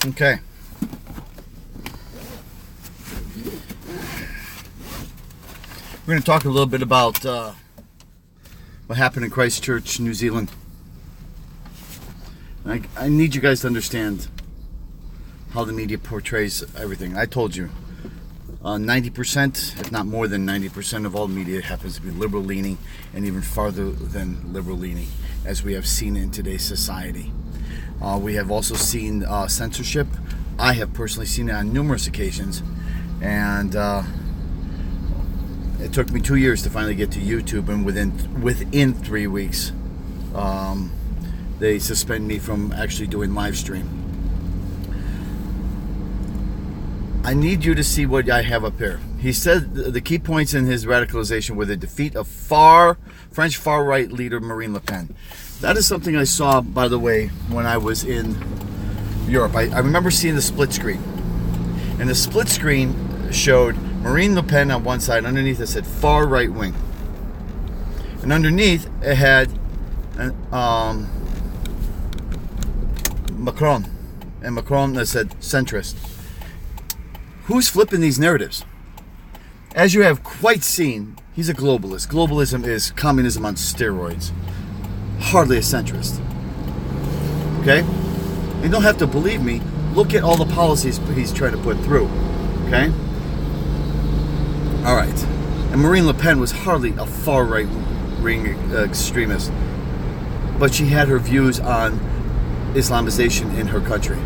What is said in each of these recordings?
Okay. We're going to talk a little bit about what happened in Christchurch, New Zealand. I need you guys to understand how the media portrays everything. I told you, 90%, if not more than 90% of all media happens to be liberal-leaning, and even farther than liberal-leaning, as we have seen in today's society. We have also seen censorship. I have personally seen it on numerous occasions, and it took me 2 years to finally get to YouTube, and within 3 weeks, they suspend me from actually doing live stream. I need you to see what I have up here. He said the key points in his radicalization were the defeat of French far-right leader Marine Le Pen. That is something I saw, by the way, when I was in Europe. I remember seeing the split screen. And the split screen showed Marine Le Pen on one side. Underneath it said far right wing. And underneath it had Macron. And Macron that said centrist. Who's flipping these narratives? As you have quite seen, he's a globalist. Globalism is communism on steroids. Hardly a centrist. Okay? You don't have to believe me. Look at all the policies he's trying to put through. Okay? Alright. And Marine Le Pen was hardly a far right-wing extremist. But she had her views on Islamization in her country.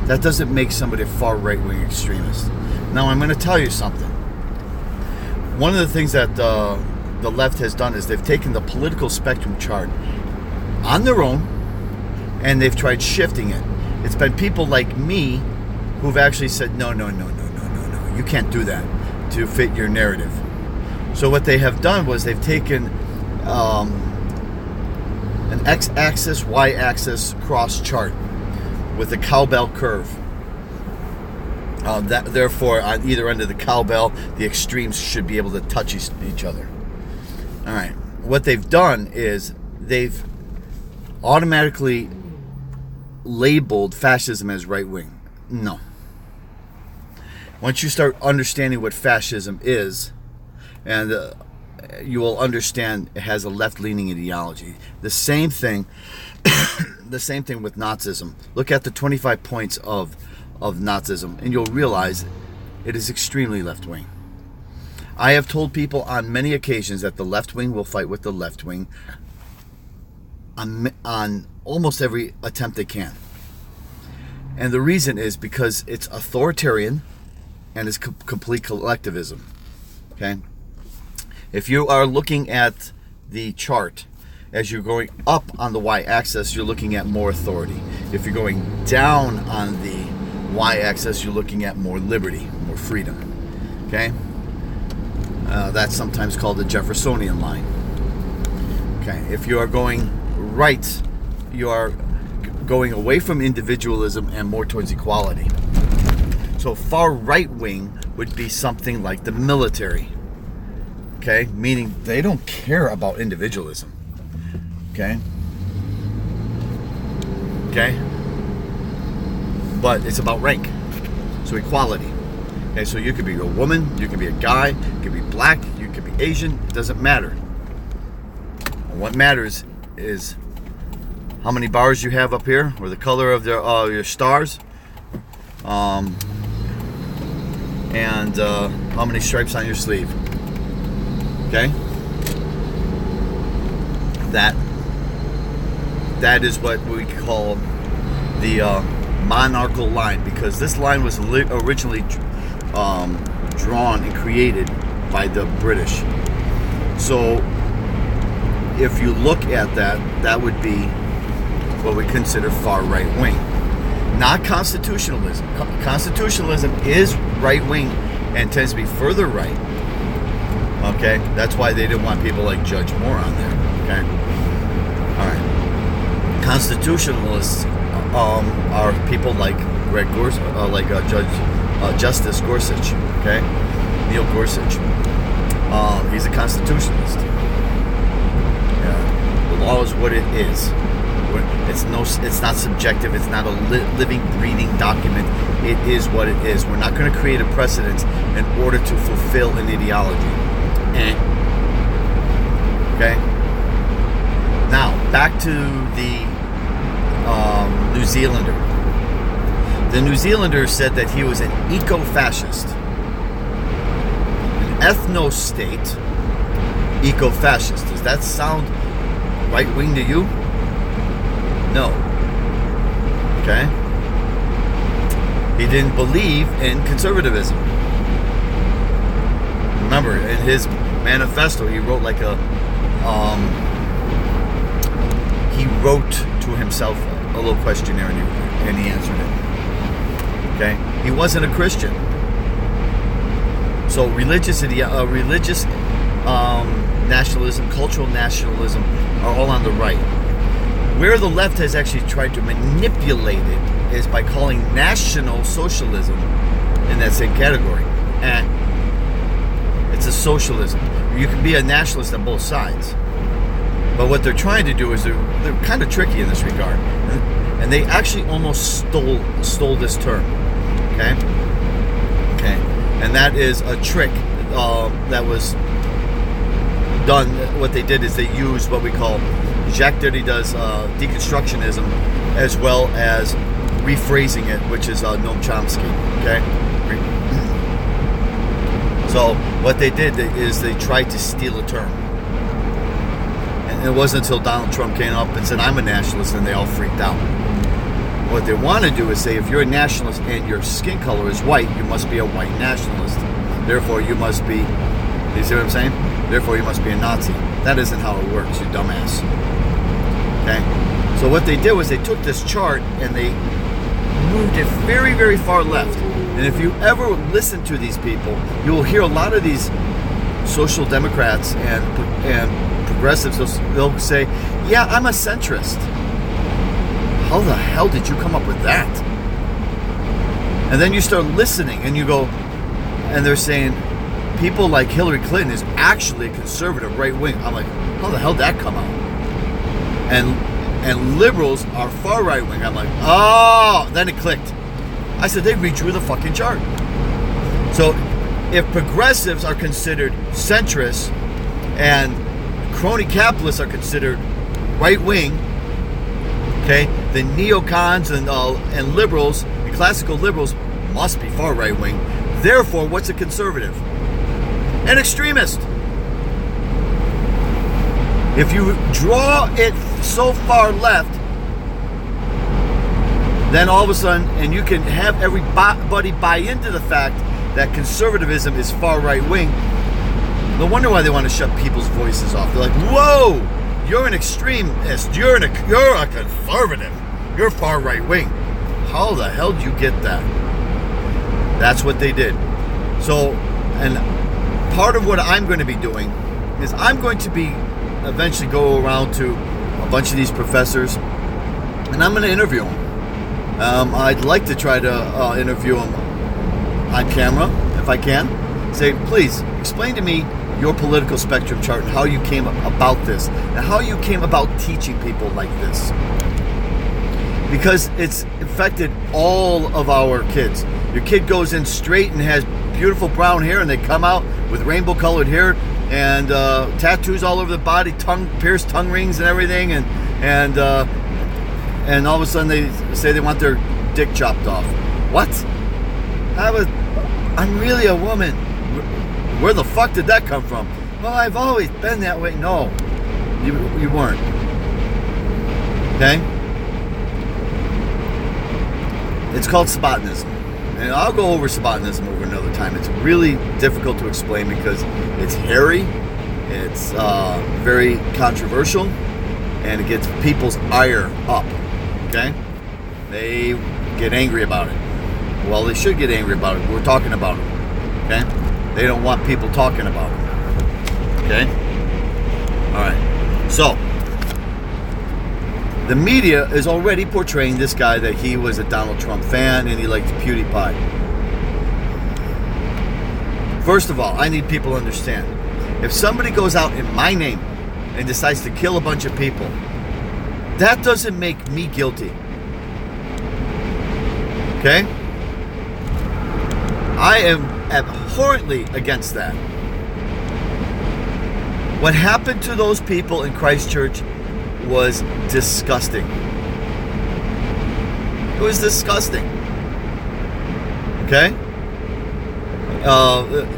That doesn't make somebody a far right-wing extremist. Now, I'm going to tell you something. One of the things that the left has done is they've taken the political spectrum chart on their own, and they've tried shifting it. It's been people like me who've actually said, no, you can't do that to fit your narrative. So what they have done was they've taken an x-axis, y-axis cross chart with a cowbell curve. Therefore, on either end of the cowbell, the extremes should be able to touch each other. All right. What they've done is they've automatically labeled fascism as right-wing. No. Once you start understanding what fascism is, and you will understand it has a left-leaning ideology. The same thing with Nazism. Look at the 25 points of Nazism, and you'll realize it is extremely left-wing. I have told people on many occasions that the left wing will fight with the left wing on almost every attempt they can. And the reason is because it's authoritarian and it's complete collectivism. Okay? If you are looking at the chart, as you're going up on the y-axis, you're looking at more authority. If you're going down on the y-axis, you're looking at more liberty, more freedom. Okay? That's sometimes called the Jeffersonian line. Okay? If you are going right, you are going away from individualism and more towards equality. So far right wing would be something like the military. Okay? Meaning they don't care about individualism. Okay? Okay? But it's about rank. So equality. Okay, so you could be a woman, you could be a guy, you could be black, you could be Asian, it doesn't matter. And what matters is how many bars you have up here, or the color of your stars, and how many stripes on your sleeve. Okay? That is what we call the monarchical line, because this line was originally drawn and created by the British. So if you look at that would be what we consider far right wing, not constitutionalism. Constitutionalism is right wing and tends to be further right. Okay, that's why they didn't want people like Judge Moore on there. Okay, all right. Constitutionalists are people like Greg Gorsuch, Justice Gorsuch. Okay, Neil Gorsuch. He's a constitutionalist. Yeah. The law is what it is. It's not subjective. It's not a living, breathing document. It is what it is. We're not going to create a precedent in order to fulfill an ideology. Okay. Now back to the New Zealander. The New Zealander said that he was an eco-fascist, an ethno-state eco-fascist. Does that sound right-wing to you? No. Okay? He didn't believe in conservatism. Remember, in his manifesto, he wrote he wrote to himself a little questionnaire and he answered it. Okay? He wasn't a Christian. So religious nationalism, cultural nationalism are all on the right. Where the left has actually tried to manipulate it is by calling National Socialism in that same category. And it's a socialism. You can be a nationalist on both sides. But what they're trying to do is they're kind of tricky in this regard. And they actually almost stole this term. Okay? Okay. And that is a trick that was done. What they did is they used what we call Jacques Derrida's deconstructionism, as well as rephrasing it, which is Noam Chomsky. Okay. So what they did is they tried to steal a term, and it wasn't until Donald Trump came up and said, "I'm a nationalist," and they all freaked out. What they want to do is say, if you're a nationalist and your skin color is white, you must be a white nationalist. Therefore, you must be. You see what I'm saying? Therefore, you must be a Nazi. That isn't how it works, you dumbass. Okay? So what they did was they took this chart and they moved it very, very far left. And if you ever listen to these people, you will hear a lot of these social democrats and progressives. They'll say, "Yeah, I'm a centrist." How the hell did you come up with that? And then you start listening and you go, and they're saying, people like Hillary Clinton is actually a conservative right wing. I'm like, how the hell did that come out? And liberals are far right wing. I'm like, oh, then it clicked. I said, they redrew the fucking chart. So if progressives are considered centrists and crony capitalists are considered right wing, okay, the neocons and liberals and classical liberals must be far right wing. Therefore, what's a conservative? An extremist. If you draw it so far left, then all of a sudden, and you can have everybody buy into the fact that conservatism is far right wing. No wonder why they want to shut people's voices off. They're like, "Whoa, you're an extremist. You're a conservative. You're far right wing." How the hell did you get that? That's what they did. So, and part of what I'm going to be doing is I'm going to be eventually go around to a bunch of these professors and I'm going to interview them. I'd like to try to interview them on camera if I can. Say, please explain to me your political spectrum chart and how you came about this and how you came about teaching people like this, because it's affected all of our kids. Your kid goes in straight and has beautiful brown hair, and they come out with rainbow colored hair and tattoos all over the body, pierced tongue rings and everything, and all of a sudden they say they want their dick chopped off. What? I'm really a woman. Where the fuck did that come from? Well, I've always been that way. No, you weren't. Okay? It's called Sabbatinism. And I'll go over Sabbatinism over another time. It's really difficult to explain because it's hairy, it's very controversial, and it gets people's ire up. Okay? They get angry about it. Well, they should get angry about it. We're talking about it. Okay? They don't want people talking about it. Okay? Alright. So, the media is already portraying this guy that he was a Donald Trump fan and he liked PewDiePie. First of all, I need people to understand. If somebody goes out in my name and decides to kill a bunch of people, That doesn't make me guilty. Okay? I am abhorrently against that. What happened to those people in Christchurch was disgusting. It was disgusting. Okay?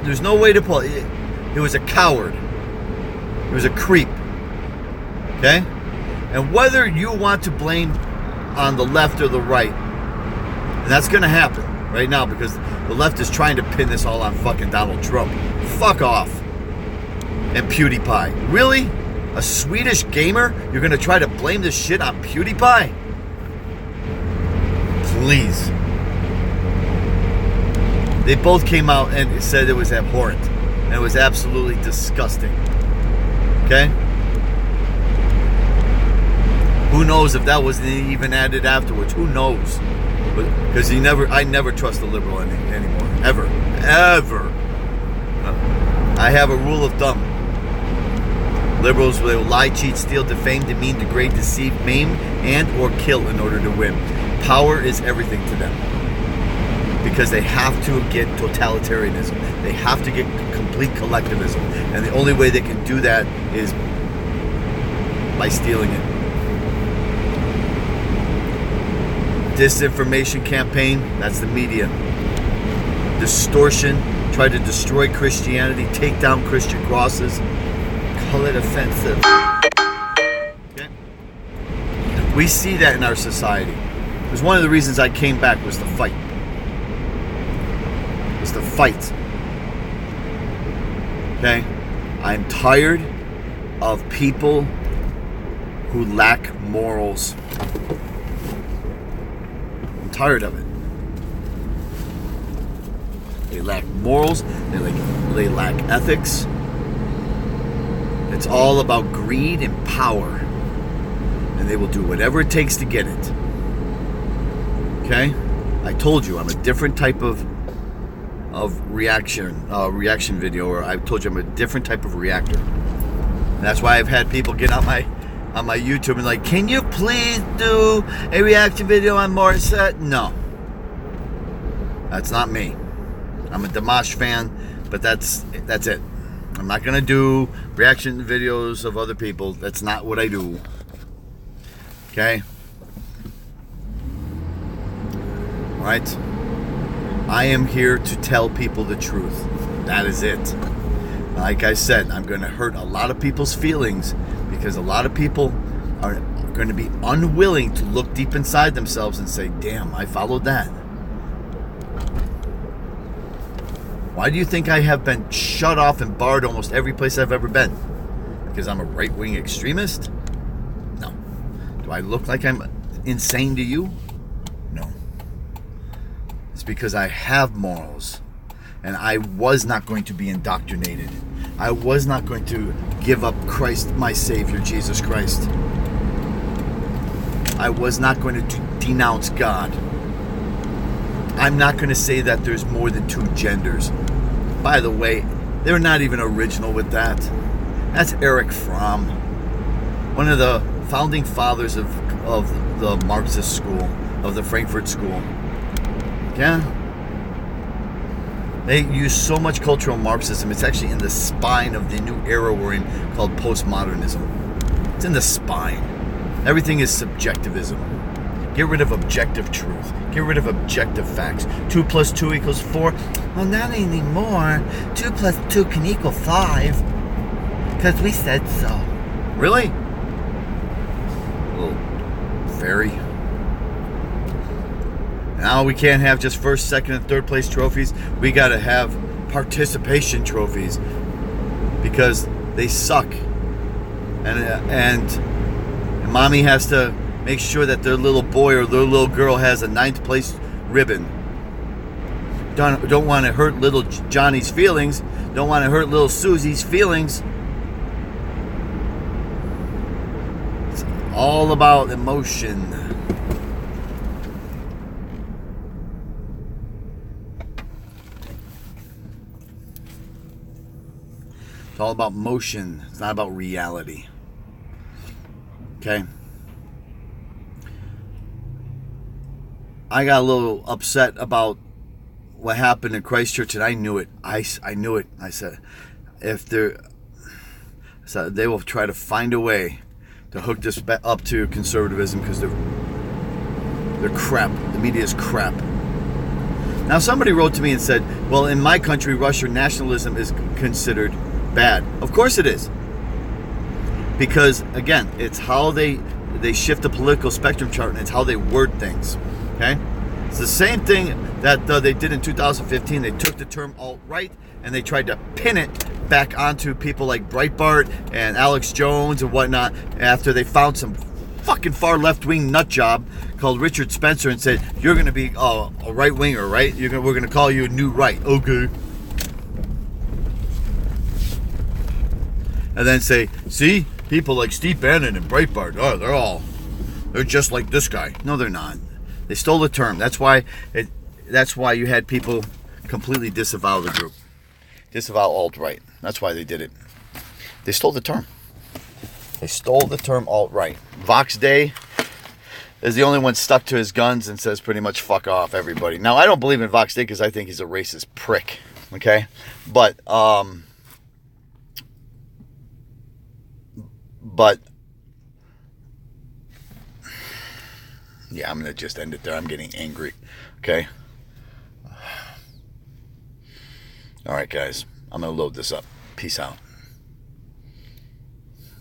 There's no way to pull it. It was a coward. It was a creep. Okay? And whether you want to blame on the left or the right, and that's going to happen right now because the left is trying to pin this all on fucking Donald Trump. Fuck off. And PewDiePie. Really? A Swedish gamer? You're going to try to blame this shit on PewDiePie? Please. They both came out and said it was abhorrent. And it was absolutely disgusting. Okay? Who knows if that wasn't even added afterwards? Who knows? Because I never trust the liberal anymore. Ever. Ever. I have a rule of thumb. Liberals will lie, cheat, steal, defame, demean, degrade, deceive, maim, and or kill in order to win. Power is everything to them. Because they have to get totalitarianism. They have to get complete collectivism. And the only way they can do that is by stealing it. Disinformation campaign, that's the media. Distortion, try to destroy Christianity, take down Christian crosses, call it offensive. Okay? We see that in our society. It was one of the reasons I came back was the fight. It was the fight. Okay? I'm tired of people who lack morals. Tired of it. They lack morals. They lack ethics. It's all about greed and power, and they will do whatever it takes to get it. Okay, I told you I'm a different type of reaction video, or I told you I'm a different type of reactor. And that's why I've had people get on my YouTube and like, can you please do a reaction video on Morissette? No. That's not me. I'm a Dimash fan, but that's it. I'm not going to do reaction videos of other people. That's not what I do. Okay? Alright? I am here to tell people the truth. That is it. Like I said, I'm going to hurt a lot of people's feelings because a lot of people are going to be unwilling to look deep inside themselves and say, damn, I followed that. Why do you think I have been shut off and barred almost every place I've ever been? Because I'm a right-wing extremist? No. Do I look like I'm insane to you? No. It's because I have morals. And I was not going to be indoctrinated. I was not going to give up Christ, my Savior, Jesus Christ. I was not going to denounce God. I'm not going to say that there's more than two genders. By the way, they're not even original with that. That's Eric Fromm, one of the founding fathers of the Marxist school, of the Frankfurt School. Yeah? They use so much cultural Marxism, it's actually in the spine of the new era we're in called postmodernism. It's in the spine. Everything is subjectivism. Get rid of objective truth. Get rid of objective facts. 2 + 2 = 4. Well, not anymore. 2 + 2 can equal 5. Because we said so. Really? Little fairy. Now we can't have just first, second, and third place trophies. We got to have participation trophies because they suck. And mommy has to make sure that their little boy or their little girl has a 9th place ribbon. Don't want to hurt little Johnny's feelings. Don't want to hurt little Susie's feelings. It's all about emotion. It's all about motion. It's not about reality. Okay? I got a little upset about what happened in Christchurch, and I knew it. I knew it. I said, so they will try to find a way to hook this up to conservatism because they're crap. The media is crap. Now, somebody wrote to me and said, well, in my country, Russian nationalism is considered bad. Of course it is. Because, again, it's how they shift the political spectrum chart, and it's how they word things. Okay? It's the same thing that they did in 2015. They took the term alt-right and they tried to pin it back onto people like Breitbart and Alex Jones and whatnot after they found some fucking far left-wing nut job called Richard Spencer and said, you're going to be a right-winger, right? We're going to call you a new right. Okay. And then say, see, people like Steve Bannon and Breitbart, they're just like this guy. No, they're not. They stole the term. That's why you had people completely disavow the group. Disavow alt-right. That's why they did it. They stole the term. They stole the term alt-right. Vox Day is the only one stuck to his guns and says pretty much fuck off everybody. Now, I don't believe in Vox Day because I think he's a racist prick. Okay? But yeah, I'm going to just end it there. I'm getting angry. Okay? All right, guys. I'm going to load this up. Peace out.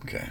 Okay.